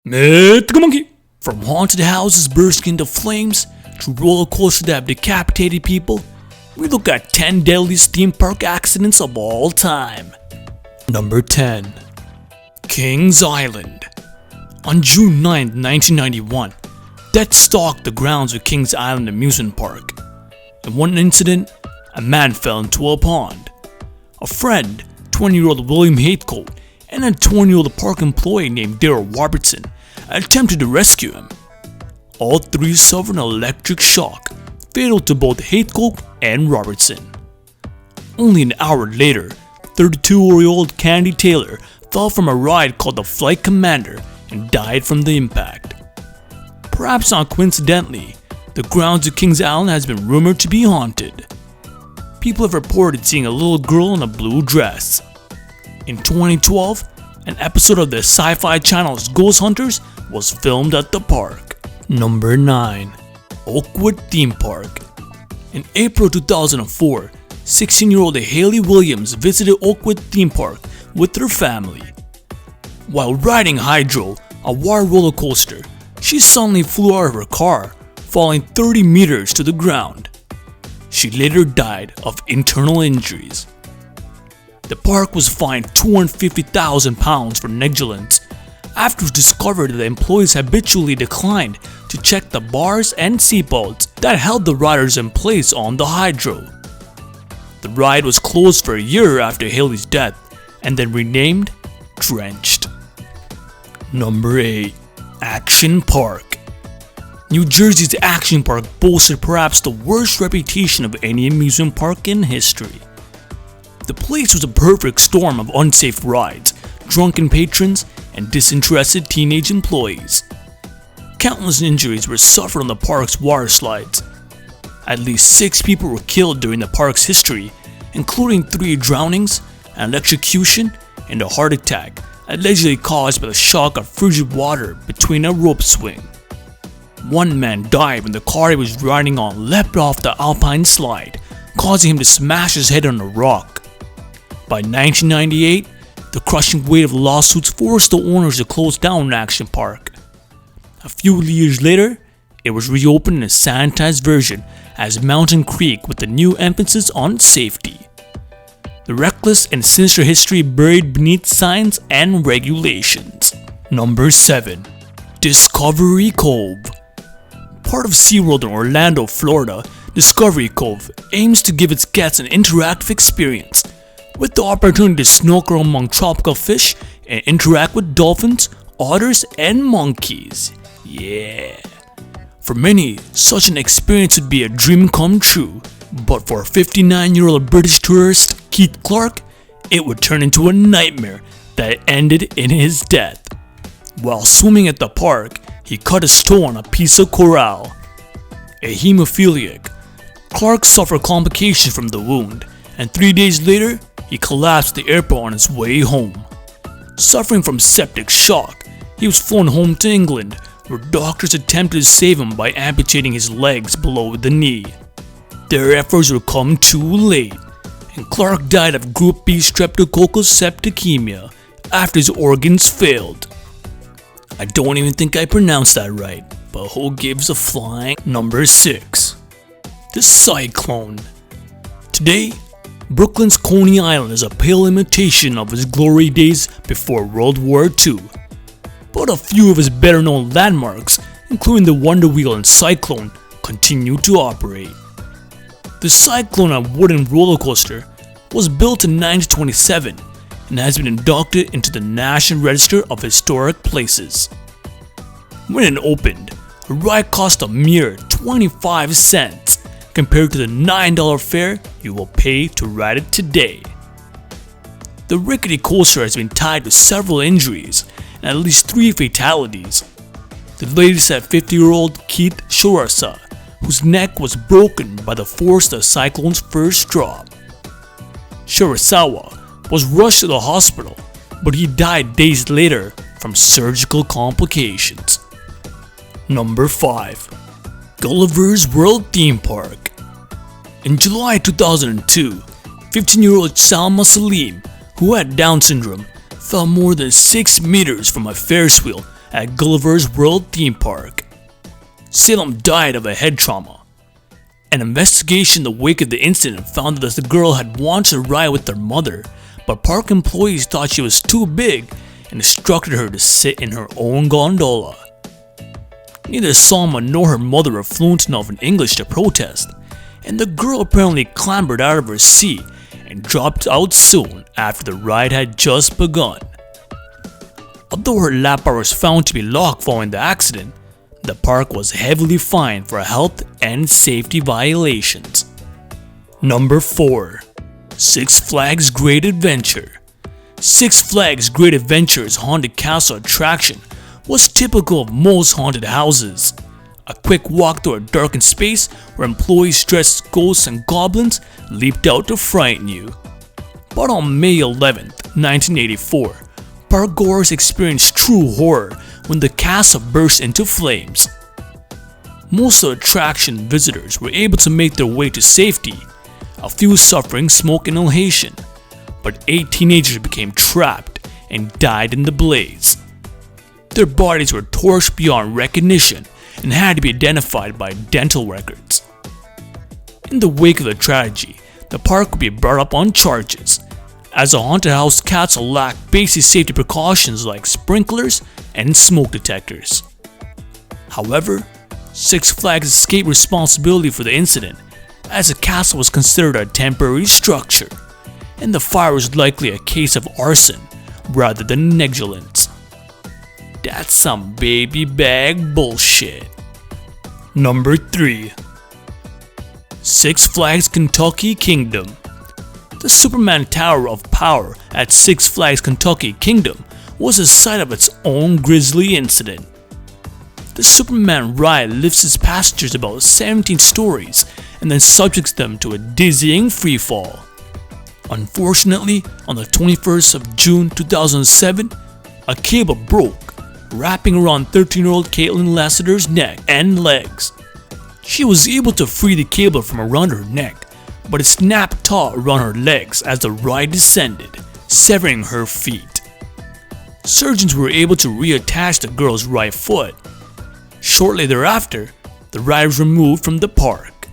Mythical Monkey! From haunted houses bursting into flames to roller coasters that have decapitated people, we look at 10 deadliest theme park accidents of all time. Number 10. Kings Island. On June 9, 1991, death stalked the grounds of Kings Island Amusement Park. In one incident, a man fell into a pond. A friend, 20-year-old William Hatecoat, and a 20-year-old park employee named Daryl Robertson attempted to rescue him. All three suffered an electric shock, fatal to both Hatecoat and Robertson. Only an hour later, 32-year-old Candy Taylor fell from a ride called the Flight Commander and died from the impact. Perhaps not coincidentally, the grounds of Kings Island has been rumored to be haunted. People have reported seeing a little girl in a blue dress. In 2012, an episode of the Sci-Fi Channel's Ghost Hunters was filmed at the park. Number 9. Oakwood Theme Park. In April 2004, 16-year-old Hayley Williams visited Oakwood Theme Park with her family. While riding Hydro, a water roller coaster, she suddenly flew out of her car, falling 30 meters to the ground. She later died of internal injuries. The park was fined £250,000 for negligence after it was discovered that the employees habitually declined to check the bars and seatbelts that held the riders in place on the Hydro. The ride was closed for a year after Hayley's death and then renamed Drenched. Number 8. Action Park. New Jersey's Action Park boasted perhaps the worst reputation of any amusement park in history. The place was a perfect storm of unsafe rides, drunken patrons, and disinterested teenage employees. Countless injuries were suffered on the park's water slides. At least 6 people were killed during the park's history, including 3 drownings, an electrocution, and a heart attack allegedly caused by the shock of frigid water between a rope swing. One man died when the car he was riding on leapt off the alpine slide, causing him to smash his head on a rock. By 1998, the crushing weight of lawsuits forced the owners to close down Action Park. A few years later, it was reopened in a sanitized version as Mountain Creek with a new emphasis on safety. The reckless and sinister history buried beneath signs and regulations. Number 7. Discovery Cove. Part of SeaWorld in Orlando, Florida, Discovery Cove aims to give its guests an interactive experience, with the opportunity to snorkel among tropical fish and interact with dolphins, otters, and monkeys. Yeah. For many, such an experience would be a dream come true, but for 59-year-old British tourist Keith Clark, it would turn into a nightmare that ended in his death. While swimming at the park, he cut his toe on a piece of coral. A hemophiliac, Clark suffered complications from the wound, and 3 days later, he collapsed at the airport on his way home. Suffering from septic shock, he was flown home to England, where doctors attempted to save him by amputating his legs below the knee. Their efforts would come too late, and Clark died of Group B streptococcus septicemia after his organs failed. I don't even think I pronounced that right, but who gives a flying? Number 6. The Cyclone. Today, Brooklyn's Coney Island is a pale imitation of his glory days before World War II. But a few of his better known landmarks, including the Wonder Wheel and Cyclone, continue to operate. The Cyclone, a wooden roller coaster, was built in 1927 and has been inducted into the National Register of Historic Places. When it opened, the ride cost a mere 25 cents compared to the $9 fare you will pay to ride it today. The rickety coaster has been tied to several injuries and at least 3 fatalities. The latest at 50-year-old Keith Shorasa, whose neck was broken by the force of the Cyclone's first drop. Shirasawa was rushed to the hospital, but he died days later from surgical complications. Number 5. Gulliver's World Theme Park. In July 2002, 15-year-old Salma Salim, who had Down syndrome, fell more than 6 meters from a Ferris wheel at Gulliver's World theme park. Salem died of a head trauma. An investigation in the wake of the incident found that the girl had wanted to ride with her mother, but park employees thought she was too big and instructed her to sit in her own gondola. Neither Salma nor her mother were fluent enough in English to protest, and the girl apparently clambered out of her seat and dropped out soon after the ride had just begun. Although her lap bar was found to be locked following the accident, the park was heavily fined for health and safety violations. Number 4. Six Flags Great Adventure. Six Flags Great Adventure's Haunted Castle attraction was typical of most haunted houses. A quick walk through a darkened space where employees dressed as ghosts and goblins leaped out to frighten you. But on May 11, 1984, parkgoers experienced true horror when the castle burst into flames. Most of the attraction visitors were able to make their way to safety, a few suffering smoke inhalation, but 8 teenagers became trapped and died in the blaze. Their bodies were torched beyond recognition and had to be identified by dental records. In the wake of the tragedy, the park would be brought up on charges, as the haunted house castle lacked basic safety precautions like sprinklers and smoke detectors. However, Six Flags escaped responsibility for the incident, as the castle was considered a temporary structure, and the fire was likely a case of arson rather than negligence. That's some baby bag bullshit. Number 3. Six Flags Kentucky Kingdom. The Superman Tower of Power at Six Flags Kentucky Kingdom was the site of its own grisly incident. The Superman ride lifts its passengers about 17 stories and then subjects them to a dizzying freefall. Unfortunately, on the 21st of June 2007, a cable broke, wrapping around 13-year-old Caitlin Lassiter's neck and legs. She was able to free the cable from around her neck, but it snapped taut around her legs as the ride descended, severing her feet. Surgeons were able to reattach the girl's right foot. Shortly thereafter, the ride was removed from the park.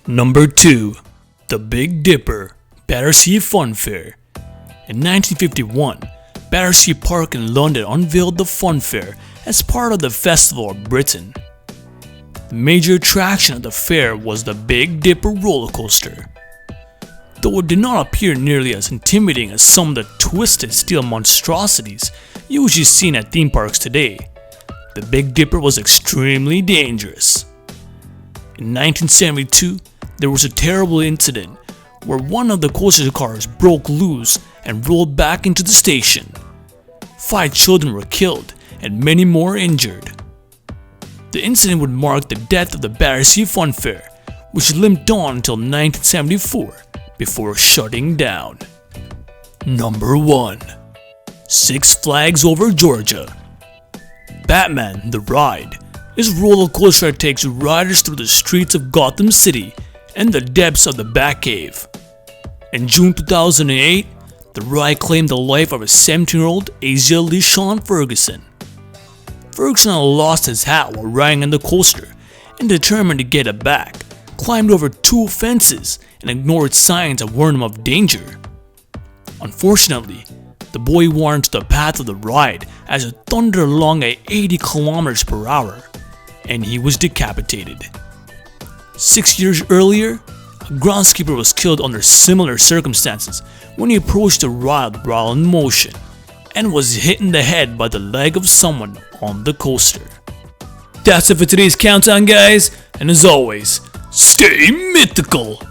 Number 2. The Big Dipper Battersea Fun Fair. In 1951, Battersea Park in London unveiled the fun fair as part of the Festival of Britain. The major attraction of the fair was the Big Dipper roller coaster. Though it did not appear nearly as intimidating as some of the twisted steel monstrosities usually seen at theme parks today, the Big Dipper was extremely dangerous. In 1972, there was a terrible incident where one of the coaster cars broke loose and rolled back into the station. 5 children were killed and many more injured. The incident would mark the death of the Battersea Fun Fair, which limped on until 1974 before shutting down. Number 1. Six Flags Over Georgia. Batman the Ride is a roller coaster that takes riders through the streets of Gotham City and the depths of the Batcave. In June 2008, the ride claimed the life of a 17-year-old Asia LeSean Ferguson. Ferguson had lost his hat while riding on the coaster and, determined to get it back, climbed over 2 fences and ignored signs that warned him of danger. Unfortunately, the boy wandered into the path of the ride as it thundered along at 80 km per hour, and he was decapitated. 6 years earlier, a groundskeeper was killed under similar circumstances when he approached the ride while in motion and was hit in the head by the leg of someone on the coaster. That's it for today's countdown, guys, and as always, stay mythical!